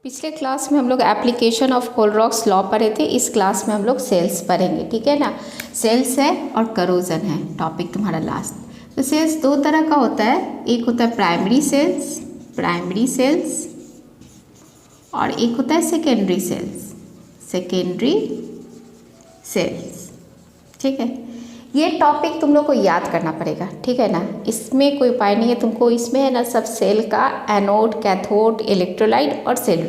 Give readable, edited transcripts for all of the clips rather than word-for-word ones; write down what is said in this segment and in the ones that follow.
पिछले क्लास में हम लोग एप्लीकेशन ऑफ कोलरॉक्स लॉ पढ़े थे। इस क्लास में हम लोग सेल्स पढ़ेंगे, ठीक है ना। सेल्स है और करोजन है टॉपिक तुम्हारा लास्ट। तो सेल्स दो तरह का होता है, एक होता है प्राइमरी सेल्स और एक होता है सेकेंडरी सेल्स, ठीक है। ये टॉपिक तुम लोग को याद करना पड़ेगा, ठीक है ना। इसमें कोई उपाय नहीं है तुमको, इसमें है ना सब सेल का एनोड, कैथोड, इलेक्ट्रोलाइट और सेल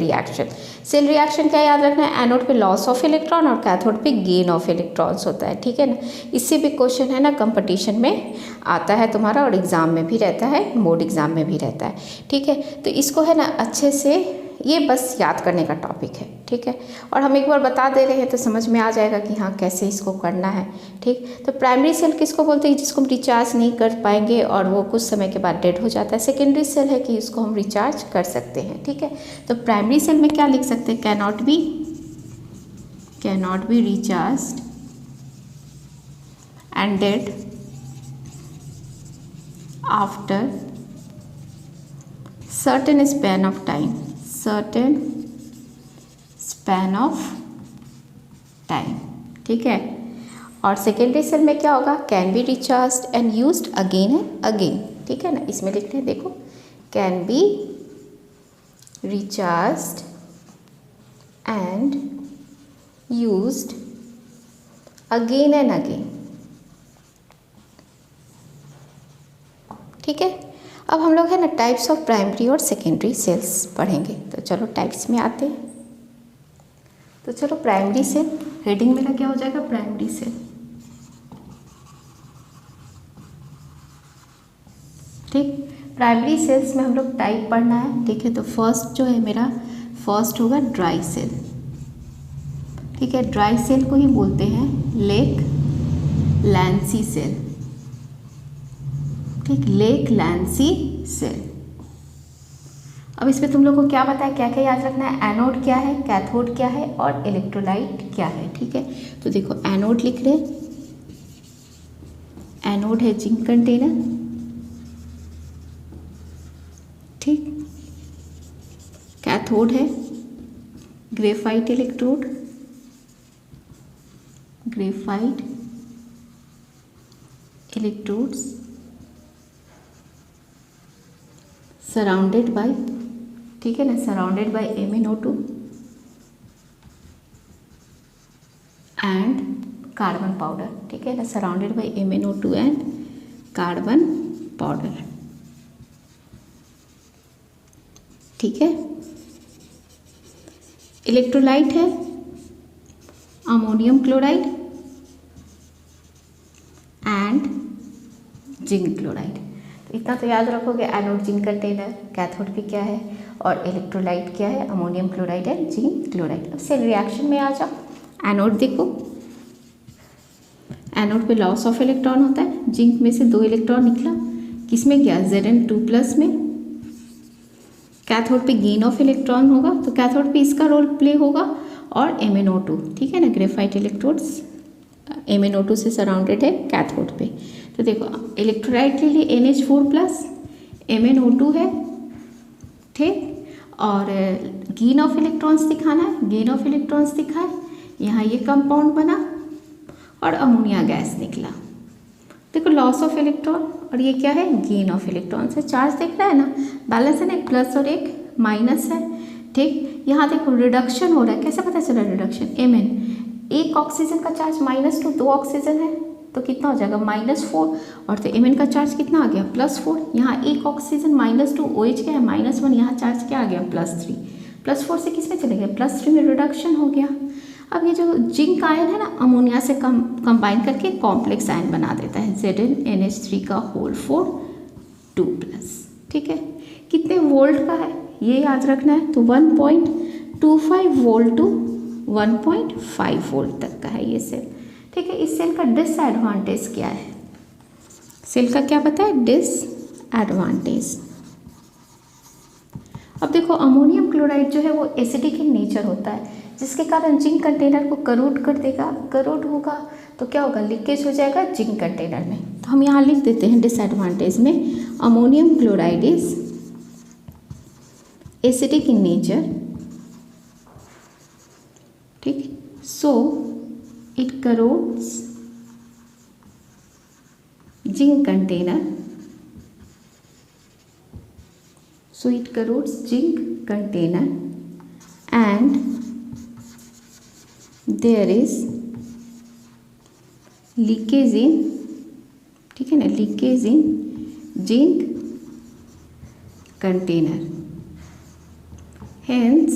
रिएक्शन क्या याद रखना है, एनोड पे लॉस ऑफ इलेक्ट्रॉन और कैथोड पे गेन ऑफ इलेक्ट्रॉन्स होता है, ठीक है ना। इससे भी क्वेश्चन है ना कंपटीशन में आता है तुम्हारा, और एग्ज़ाम में भी रहता है, बोर्ड एग्ज़ाम में भी रहता है, ठीक है। तो इसको है ना अच्छे से ये बस याद करने का टॉपिक है, ठीक है। और हम एक बार बता दे रहे हैं तो समझ में आ जाएगा कि हाँ कैसे इसको करना है, ठीक। तो प्राइमरी सेल किसको बोलते हैं, जिसको हम रिचार्ज नहीं कर पाएंगे और वो कुछ समय के बाद डेड हो जाता है। सेकेंडरी सेल है कि इसको हम रिचार्ज कर सकते हैं, ठीक है। तो प्राइमरी सेल में क्या लिख सकते हैं, cannot be recharge and dead after certain span of time, ठीक है। और सेकेंडरी सेल में क्या होगा, can be recharge and used again and again, ठीक है ना। इसमें लिखते हैं देखो, can be recharge and used again and again, ठीक है। अब हम लोग है ना टाइप्स ऑफ प्राइमरी और सेकेंडरी सेल्स पढ़ेंगे। तो चलो टाइप्स में आते हैं। तो चलो प्राइमरी सेल, हेडिंग मेरा क्या हो जाएगा, प्राइमरी सेल, ठीक। प्राइमरी सेल्स में हम लोग टाइप पढ़ना है, ठीक है। तो फर्स्ट जो है मेरा, फर्स्ट होगा ड्राई सेल, ठीक है। ड्राई सेल को ही बोलते हैं लेक लैंसी सेल, ठीक, लेक लैंसी सेल। अब इसमें तुम लोग को क्या पता है, क्या क्या याद रखना है, एनोड क्या है, कैथोड क्या है और इलेक्ट्रोलाइट क्या है, ठीक है। तो देखो एनोड लिख रहे, एनोड है जिंक कंटेनर, ठीक। कैथोड है graphite electrode, electrodes surrounded by, ठीक है ना, surrounded by MnO2 and carbon powder, ठीक है ना, surrounded by MnO2 and carbon powder, ठीक है। इलेक्ट्रोलाइट है ammonium chloride and zinc chloride. इतना तो याद रखोगे, एनोड जिंक कंटेनर, कैथोड भी क्या है और इलेक्ट्रोलाइट क्या है, ammonium chloride and zinc chloride. अब सेल रिएक्शन में आ जाओ। एनोड देखो, एनोड पे लॉस ऑफ इलेक्ट्रॉन होता है, जिंक में से 2 इलेक्ट्रॉन निकला, किसमें गया, Zn2+ में। कैथोड पे गेन ऑफ इलेक्ट्रॉन होगा, तो कैथोड पे इसका रोल प्ले होगा और MnO2, ठीक है ना, ग्रेफाइट इलेक्ट्रोड्स MnO2 से सराउंडेड है कैथोड पे। तो देखो इलेक्ट्रोलाइट के लिए NH4+ MnO2 है, ठीक। और गेन ऑफ इलेक्ट्रॉन्स दिखाना है, गेन ऑफ इलेक्ट्रॉन्स दिखाए, यहाँ ये कंपाउंड बना और अमोनिया गैस निकला। देखो लॉस ऑफ इलेक्ट्रॉन और ये क्या है, गेन ऑफ इलेक्ट्रॉन से। चार्ज देख रहा है ना, बैलेंस है ना, एक प्लस और एक माइनस है, ठीक। यहाँ देखो रिडक्शन हो रहा है, कैसे पता चला रिडक्शन, Mn, एक ऑक्सीजन का चार्ज -2, 2 ऑक्सीजन है तो कितना हो जाएगा, -4, और तो Mn का चार्ज कितना आ गया, +4। यहाँ एक ऑक्सीजन -2, OH क्या है -1, यहाँ चार्ज क्या आ गया, +3, +4 से किस में चले गए, +3 में रिडक्शन हो गया। अब ये जो जिंक आयन है ना, अमोनिया से कंबाइन करके कॉम्प्लेक्स आयन बना देता है, ZnNH3 2+, ठीक है। कितने वोल्ट का है ये याद रखना है, तो 1.25 वोल्ट टू 1.5 वोल्ट तक का है ये सेल, ठीक है। इस सेल का डिसएडवांटेज क्या है, सेल का क्या पता है, डिसएडवांटेज। अब देखो अमोनियम क्लोराइड जो है वो एसिडिक इन नेचर होता है, जिसके कारण जिंक कंटेनर को करोड कर देगा, करोड होगा तो क्या होगा, लीकेज हो जाएगा जिंक कंटेनर में। तो हम यहाँ लिख देते हैं डिसएडवांटेज में, ammonium chloride is acidic in nature ठीक। So it corrodes zinc container, so it corrodes zinc container and there is leakage in, ठीक है ना, leakage in zinc container, hence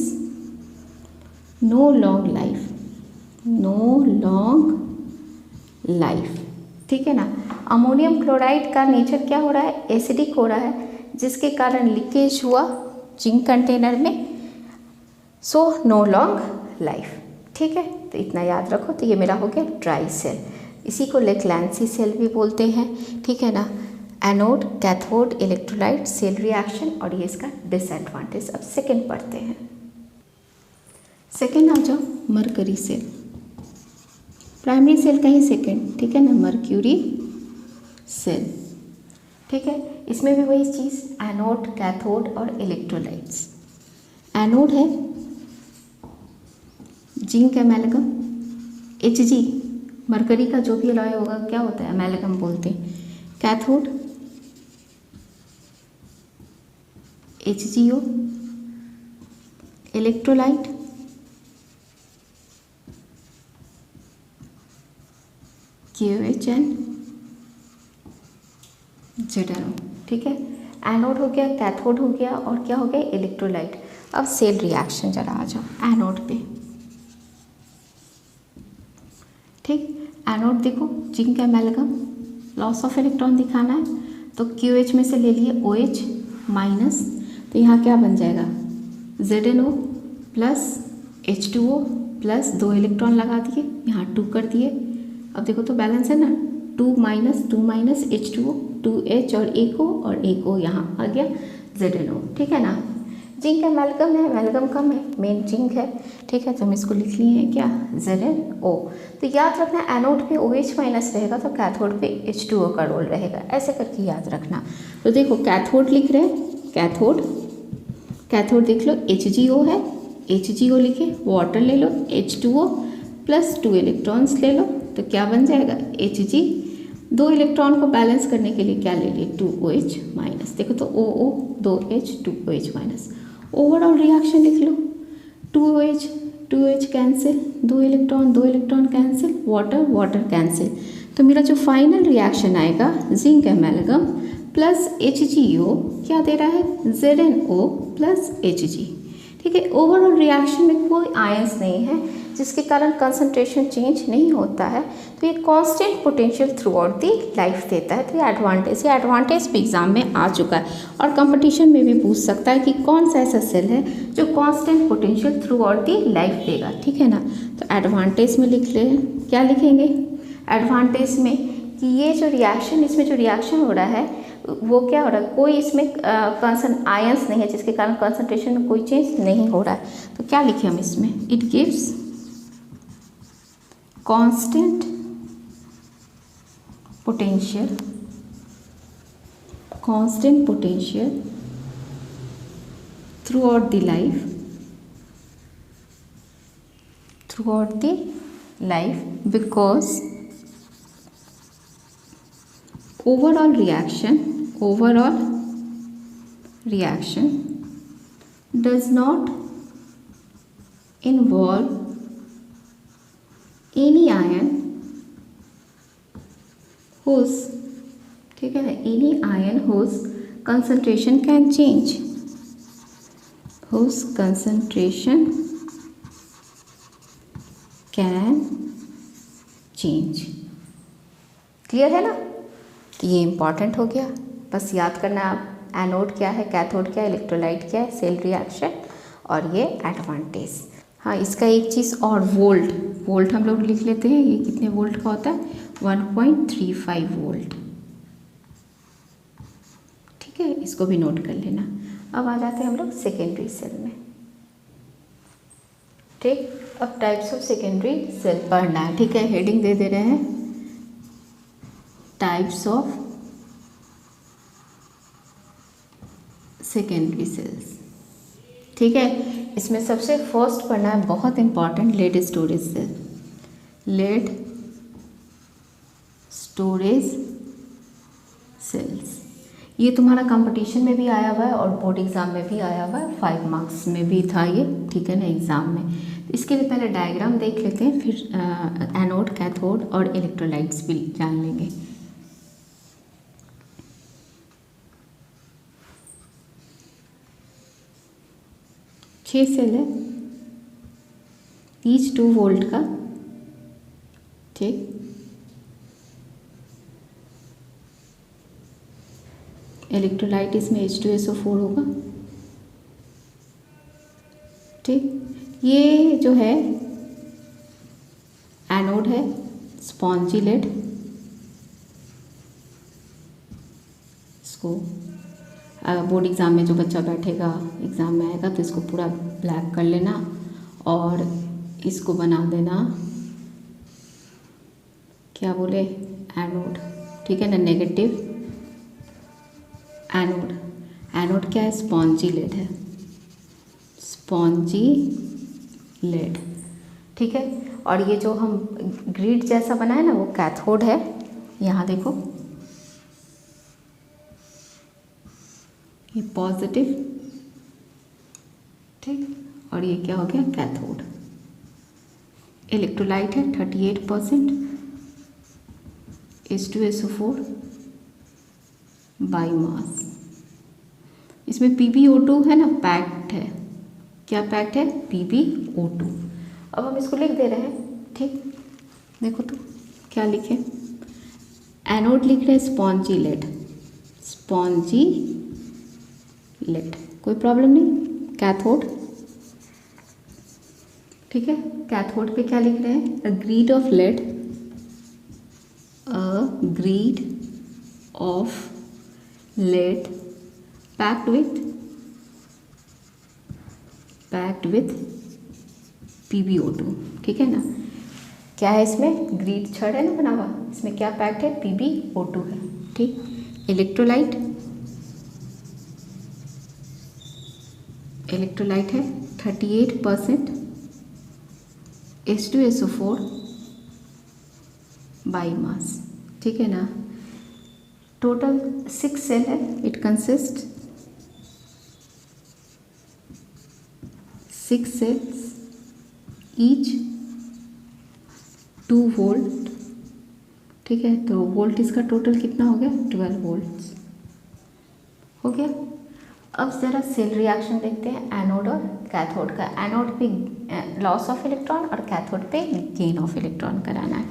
no long life, no long life, ठीक है ना। Ammonium chloride का nature क्या हो रहा है, एसिडिक हो रहा है, जिसके कारण लीकेज हुआ जिंक कंटेनर में, सो नो लॉन्ग लाइफ, ठीक है। तो इतना याद रखो। तो ये मेरा हो गया ड्राई सेल, इसी को लेक्लैंसी सेल भी बोलते हैं, ठीक है ना। Anode, cathode, electrolyte, cell reaction, और ये इसका डिसएडवांटेज। अब सेकेंड पढ़ते हैं। सेकेंड आ जाओ, मरकरी सेल। प्राइमरी सेल का ही सेकेंड, ठीक है ना, मर्क्यूरी सेल, ठीक है। इसमें भी वही चीज़, एनोड, कैथोड और इलेक्ट्रोलाइट्स। एनोड है जिंक एमेलगम, Hg, मरकरी का जो भी अलॉय होगा क्या होता है, एमेलगम बोलते हैं। Cathode HgO, electrolyte KOH and ZnO, ठीक है। एनोड हो गया, कैथोड हो गया, और क्या हो गया, इलेक्ट्रोलाइट। अब सेल रिएक्शन जरा आ जाओ एनोड पे, ठीक। एनोड देखो, जिंक एमेलगम, लॉस ऑफ इलेक्ट्रॉन दिखाना है, तो QH में से ले लिए OH माइनस, तो यहाँ क्या बन जाएगा, ZnO plus H2O plus 2 electron लगा दिए, यहाँ 2 कर दिए। अब देखो तो बैलेंस है ना, 2 माइनस H2O, 2H और एक O यहाँ आ गया ZnO, ठीक है ना। जिंक एमेलगम है, एमेलगम कम है, मेन जिंक है, ठीक है। तो हम इसको लिख लिए हैं क्या, ZnO। तो याद रखना, एनोड पे OH माइनस रहेगा तो कैथोड पे H2O का रोल रहेगा, ऐसे करके याद रखना। तो देखो कैथोड लिख रहे हैं, कैथोड देख लो, HgO है, HgO लिखे, वाटर ले लो, H2O प्लस 2 इलेक्ट्रॉन्स ले लो, तो क्या बन जाएगा, Hg। 2 इलेक्ट्रॉन को बैलेंस करने के लिए क्या ले लिए, 2OH माइनस, देखो तो OO 2H 2OH minus. Overall reaction लिख लो, 2OH cancel, 2 electron cancel, water cancel. तो मेरा जो फाइनल रिएक्शन आएगा, जिंक एमेलगम प्लस HgO क्या दे रहा है, ZnO प्लस Hg, ठीक है। ओवरऑल रिएक्शन में कोई आयंस नहीं है, जिसके कारण कंसंट्रेशन चेंज नहीं होता है, तो ये constant potential through out the life देता है। तो ये एडवांटेज भी एग्जाम में आ चुका है, और कंपटीशन में भी पूछ सकता है कि कौन सा ऐसा सेल है जो constant potential through out the life देगा, ठीक है ना। तो एडवांटेज में लिख ले, क्या लिखेंगे एडवांटेज में, कि ये जो रिएक्शन, इसमें जो रिएक्शन हो रहा है वो क्या हो रहा है, कोई इसमें आयंस नहीं है, जिसके कारण कंसंट्रेशन में कोई चेंज नहीं हो रहा है। तो क्या लिखे हम इसमें, it gives constant potential through out the life because overall reaction does not involve any ion whose, ठीक है, any ion whose concentration can change, whose concentration can change। Clear है ना। तो ये इम्पॉर्टेंट हो गया, बस याद करना आप, एनोड क्या है, कैथोड क्या है, इलेक्ट्रोलाइट क्या है, सेल रिएक्शन, और ये एडवांटेज। हाँ, इसका एक चीज़ और, वोल्ट हम लोग लिख लेते हैं, ये कितने वोल्ट का होता है, 1.35 वोल्ट, ठीक है, इसको भी नोट कर लेना। अब आ जाते हैं हम लोग सेकेंडरी सेल में, ठीक। अब टाइप्स ऑफ सेकेंडरी सेल पढ़ना है, ठीक है। हेडिंग दे रहे हैं, टाइप्स ऑफ सेकेंडरी सेल्स, ठीक है। इसमें सबसे फर्स्ट पढ़ना है, बहुत important, lead storage cell. Lead storage cells, ये तुम्हारा कंपटीशन में भी आया हुआ है और बोर्ड एग्ज़ाम में भी आया हुआ है, 5 मार्क्स में भी था ये, ठीक है ना, एग्ज़ाम में। तो इसके लिए पहले डायग्राम देख लेते हैं, फिर एनोड, कैथोड और इलेक्ट्रोलाइट्स भी जान लेंगे। छः सेल है, ईच 2 वोल्ट का, ठीक। इलेक्ट्रोलाइट इसमें H2SO4 होगा, ठीक। ये जो है एनोड है, स्पॉन्जी लेड, इसको बोर्ड एग्ज़ाम में जो बच्चा बैठेगा, एग्ज़ाम में आएगा तो इसको पूरा ब्लैक कर लेना और इसको बना देना, क्या बोले, एनोड, ठीक है ना, नेगेटिव एनोड। एनोड क्या है, स्पॉन्जी लेड है, स्पॉन्जी लेड, ठीक है। और ये जो हम ग्रिड जैसा बनाए ना, वो कैथोड है, यहाँ देखो ये पॉजिटिव, ठीक, और ये क्या हो गया, कैथोड। इलेक्ट्रोलाइट है 38% H2SO4 बाई मास। इसमें PbO2 है ना, पैक्ड है, क्या पैक्ड है, PbO2। अब हम इसको लिख दे रहे हैं, ठीक, देखो तो क्या लिखे, एनोड लिख रहे हैं स्पॉन्जी लेड, स्पॉन्जी लेड, कोई प्रॉब्लम नहीं। कैथोड, ठीक है, कैथोड पे क्या लिख रहे हैं, a grid of lead, a grid of lead packed with PbO2, ठीक है ना। क्या है इसमें, ग्रिड छड़ है ना बना हुआ, इसमें क्या पैक्ड है, PbO2 है, ठीक। इलेक्ट्रोलाइट है 38% H2SO4 बाई मास, ठीक है ना। टोटल 6 सेल है, it consist 6 cells, each 2 volt, ठीक है। तो वोल्ट इसका टोटल कितना हो गया, 12 वोल्ट्स हो गया। अब ज़रा सेल रिएक्शन देखते हैं एनोड और कैथोड का। एनोड पे लॉस ऑफ इलेक्ट्रॉन और कैथोड पे गेन ऑफ इलेक्ट्रॉन कराना है।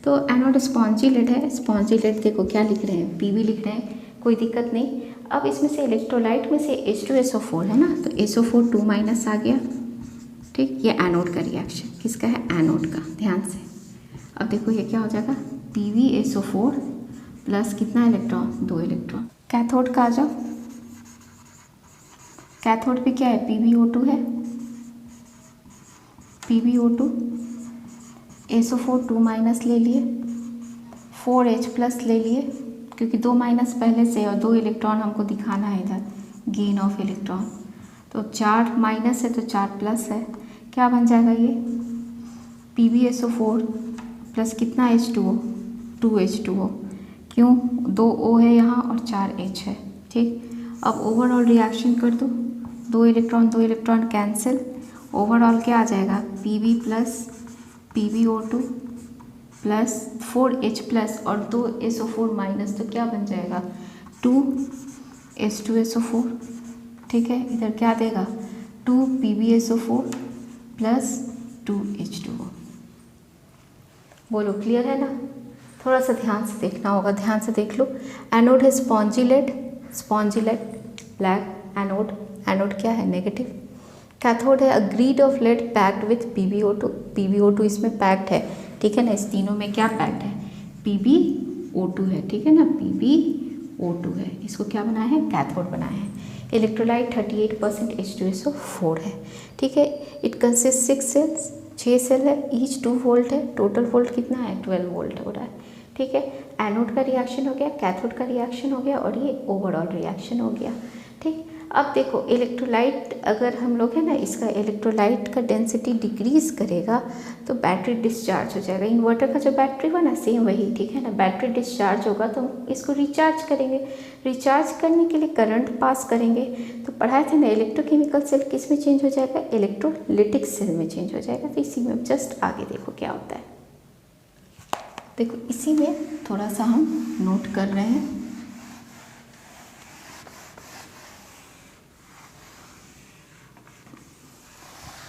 तो एनोड स्पॉन्जी लेड है, स्पॉन्जी लेड देखो क्या लिख रहे हैं, Pb लिख रहे हैं, कोई दिक्कत नहीं। अब इसमें से इलेक्ट्रोलाइट में से H2SO4 है ना, तो SO4 2- आ गया, ठीक। ये एनोड का रिएक्शन, किसका है, एनोड का, ध्यान से। अब देखो ये क्या हो जाएगा, PbSO4 प्लस कितना इलेक्ट्रॉन, 2 इलेक्ट्रॉन। कैथोड का आ जाओ, कैथोड पे क्या है, PbO2 है, PbO2, SO4 2- ले लिए, 4H प्लस ले लिए, क्योंकि 2- पहले से और 2 इलेक्ट्रॉन हमको दिखाना है इधर, गेन ऑफ इलेक्ट्रॉन। तो 4- है तो 4+ है, क्या बन जाएगा ये, PbSO4 प्लस कितना H2O, 2H2O, क्यों, 2 O है यहाँ और 4 H है, ठीक। अब ओवरऑल रिएक्शन कर दो, 2 इलेक्ट्रॉन कैंसिल, ओवरऑल क्या आ जाएगा, Pb plus PbO2 plus 4H plus और 2 SO4 माइनस, तो क्या बन जाएगा, 2 H2SO4, ठीक है। इधर क्या देगा, 2 PbSO4 प्लस 2 H2O। बोलो क्लियर है ना। थोड़ा सा ध्यान से देखना होगा, ध्यान से देख लो। एनोड है स्पॉन्जी लेड ब्लैक, एनोड क्या है, नेगेटिव। कैथोड है a grid of lead packed with PbO2 इसमें पैक्ड है, ठीक है ना। इस तीनों में क्या पैक्ड है, PbO2 है, ठीक है ना, PbO2 है। इसको क्या बनाया है, कैथोड बनाया है। इलेक्ट्रोलाइट 38% H2SO4 है, ठीक है। इट कंसिस्ट 6 सेल्स, 6 सेल है, ईच 2 वोल्ट है, टोटल वोल्ट कितना है, 12 वोल्ट हो रहा है, ठीक है। एनोड का रिएक्शन हो गया, कैथोड का रिएक्शन हो गया और ये ओवरऑल रिएक्शन हो गया, ठीक। अब देखो इलेक्ट्रोलाइट अगर हम लोग है ना इसका इलेक्ट्रोलाइट का डेंसिटी डिक्रीज करेगा तो बैटरी डिस्चार्ज हो जाएगा। इन्वर्टर का जो बैटरी हुआ ना सेम वही, ठीक है ना, बैटरी डिस्चार्ज होगा तो हम इसको रिचार्ज करेंगे। रिचार्ज करने के लिए करंट पास करेंगे। तो पढ़ाए थे ना इलेक्ट्रोकेमिकल सेल किस में चेंज हो जाएगा, इलेक्ट्रोलिटिक सेल में चेंज हो जाएगा। तो इसी में जस्ट आगे देखो क्या होता है। देखो इसी में थोड़ा सा हम नोट कर रहे हैं।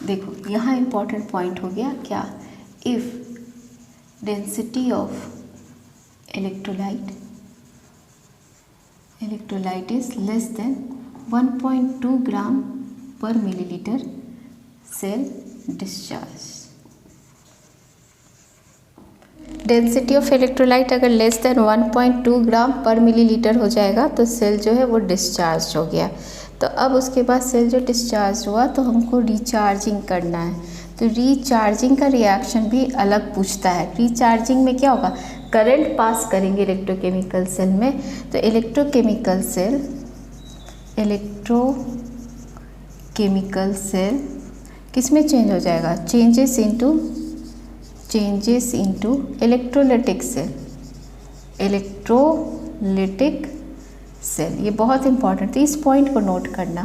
देखो यहाँ इम्पॉर्टेंट पॉइंट हो गया क्या, if density of electrolyte is less than 1.2 gram per millilitre cell discharge. Density of electrolyte अगर less than 1.2 gram per millilitre हो जाएगा तो सेल जो है वो डिस्चार्ज हो गया। तो अब उसके बाद सेल जो डिस्चार्ज हुआ तो हमको रिचार्जिंग करना है। तो रिचार्जिंग का रिएक्शन भी अलग पूछता है। रिचार्जिंग में क्या होगा, करंट पास करेंगे इलेक्ट्रोकेमिकल सेल में। तो इलेक्ट्रोकेमिकल सेल किस में चेंज हो जाएगा, चेंजेस इनटू इलेक्ट्रोलिटिक सेल। ये बहुत इंपॉर्टेंट है, इस पॉइंट को नोट करना,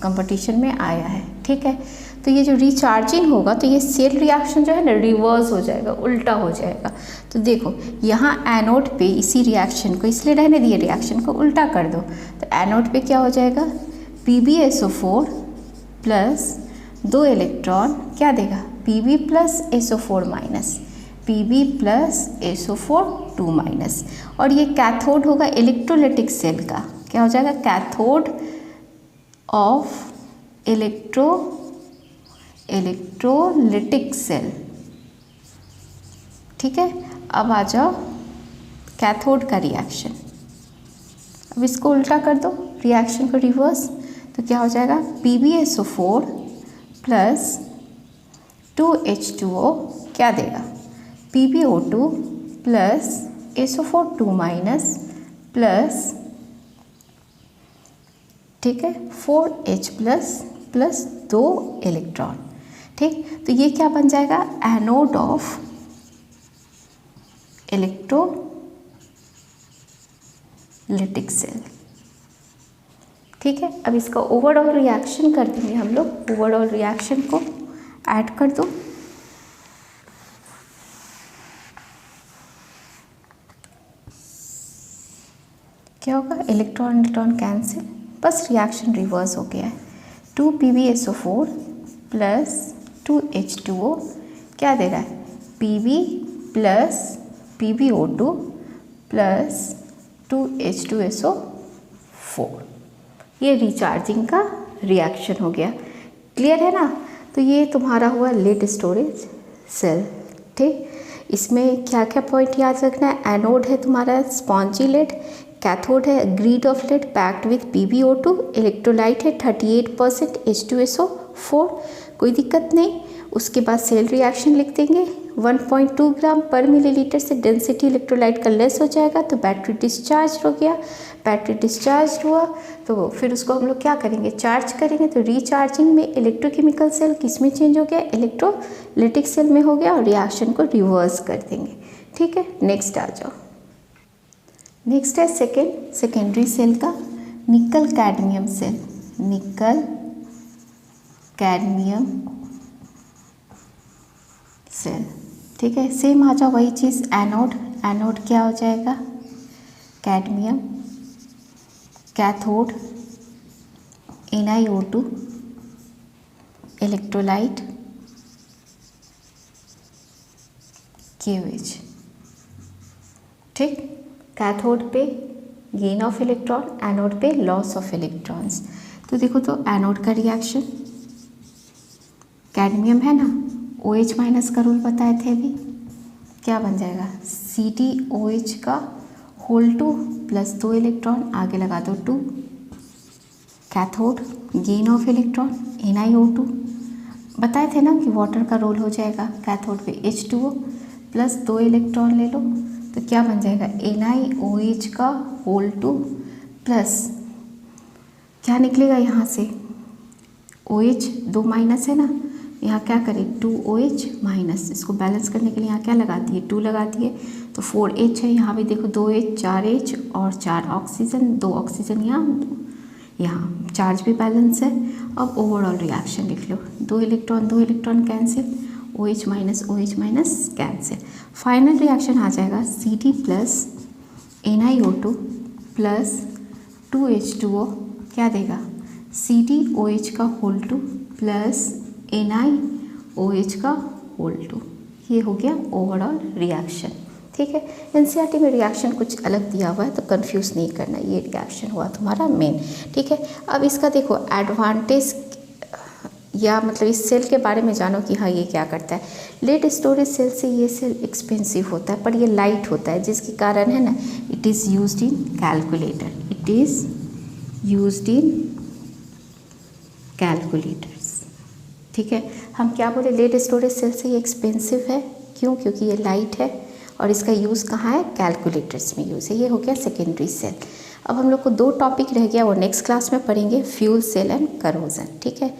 कंपटीशन में आया है, ठीक है। तो ये जो रिचार्जिंग होगा तो ये सेल रिएक्शन जो है ना रिवर्स हो जाएगा, उल्टा हो जाएगा। तो देखो यहाँ एनोड पे इसी रिएक्शन को, इसलिए रहने दिए, रिएक्शन को उल्टा कर दो। तो एनोड पे क्या हो जाएगा, PbSO4 प्लस 2 इलेक्ट्रॉन क्या देगा, Pb plus SO4 minus, Pb plus SO4 2 minus. और ये कैथोड होगा इलेक्ट्रोलिटिक सेल का, क्या हो जाएगा, कैथोड ऑफ इलेक्ट्रोलिटिक सेल, ठीक है। अब आ जाओ कैथोड का रिएक्शन। अब इसको उल्टा कर दो, रिएक्शन को रिवर्स। तो क्या हो जाएगा, PbSO4 प्लस 2H2O क्या देगा, PbO2 plus SO4 2 minus plus, ठीक है, 4H प्लस 2 इलेक्ट्रॉन, ठीक। तो ये क्या बन जाएगा, एनोड ऑफ इलेक्ट्रोलिटिक सेल, ठीक है। अब इसका ओवरऑल रिएक्शन कर देंगे हम लोग। ओवरऑल रिएक्शन को ऐड कर दो। क्या होगा, इलेक्ट्रॉन कैंसिल, बस रिएक्शन रिवर्स हो गया है। 2 PbSO4 प्लस 2H2O क्या दे रहा है, Pb plus PbO2 plus 2H2SO4। ये रिचार्जिंग का रिएक्शन हो गया, क्लियर है ना। तो ये तुम्हारा हुआ लेड स्टोरेज सेल, ठीक। इसमें क्या क्या पॉइंट याद रखना है, एनोड है तुम्हारा स्पॉन्जी लेड, कैथोड है grid of lead packed with PbO2, electrolyte है 38% H2SO4, कोई दिक्कत नहीं। उसके बाद सेल रिएक्शन लिख देंगे, 1.2 ग्राम पर मिलीलीटर से डेंसिटी इलेक्ट्रोलाइट का लेस हो जाएगा तो बैटरी डिस्चार्ज हो गया। बैटरी डिस्चार्ज हुआ तो फिर उसको हम लोग क्या करेंगे, चार्ज करेंगे। तो रिचार्जिंग में इलेक्ट्रोकेमिकल सेल किस में चेंज हो गया, इलेक्ट्रोलिटिक सेल में हो गया और रिएक्शन को रिवर्स कर देंगे, ठीक है। नेक्स्ट आ जाओ। नेक्स्ट है सेकेंडरी सेल का nickel cadmium cell, nickel cadmium cell, ठीक है। सेम आ जाओ वही चीज़, एनोड क्या हो जाएगा, cadmium, cathode NiO2, electrolyte KOH, ठीक। कैथोड पे गेन ऑफ इलेक्ट्रॉन, एनोड पे लॉस ऑफ इलेक्ट्रॉन्स। तो देखो तो एनोड का रिएक्शन, कैडमियम है ना, OH माइनस का रूल बताए थे अभी, क्या बन जाएगा, CdOH का होल 2 प्लस 2 इलेक्ट्रॉन आगे लगा दो 2, cathode gain of electron NiO2, बताए थे ना कि वाटर का रोल हो जाएगा, कैथोड पे H2O प्लस 2 इलेक्ट्रॉन ले लो तो क्या बन जाएगा, NiOH का होल 2 प्लस क्या निकलेगा यहाँ से, OH 2 माइनस है ना, यहाँ क्या करें 2OH माइनस, इसको बैलेंस करने के लिए यहाँ क्या लगा दिए 2 लगा दिए, तो 4H है, यहाँ भी देखो 2H 4H और 4 ऑक्सीजन, 2 ऑक्सीजन यहाँ चार्ज भी बैलेंस है। अब ओवरऑल रिएक्शन लिख लो, 2 electron cancel, OH minus cancel, final reaction आ जाएगा CD plus NiO2 plus 2H2O क्या देगा CdOH का होल 2 प्लस NiOH का होल 2। ये हो गया ओवरऑल रिएक्शन। ठीक है, एनसीईआरटी में रिएक्शन कुछ अलग दिया हुआ है तो कंफ्यूज नहीं करना, ये रिएक्शन हुआ तुम्हारा मेन। ठीक है, अब इसका देखो एडवांटेज या मतलब इस सेल के बारे में जानो कि हाँ ये क्या करता है। लेड स्टोरेज सेल से ये सेल एक्सपेंसिव होता है पर ये लाइट होता है, जिसके कारण है ना it is used in calculator, it is used in calculators. ठीक है, हम क्या बोले लेड स्टोरेज सेल से ये एक्सपेंसिव है, क्यों, क्योंकि ये लाइट है और इसका यूज़ कहाँ है, कैलकुलेटर्स में यूज़ है। ये हो गया सेकेंडरी सेल। अब हम लोग को 2 टॉपिक रह गया, वो नेक्स्ट क्लास में पढ़ेंगे, फ्यूल सेल एंड करोजन। ठीक है।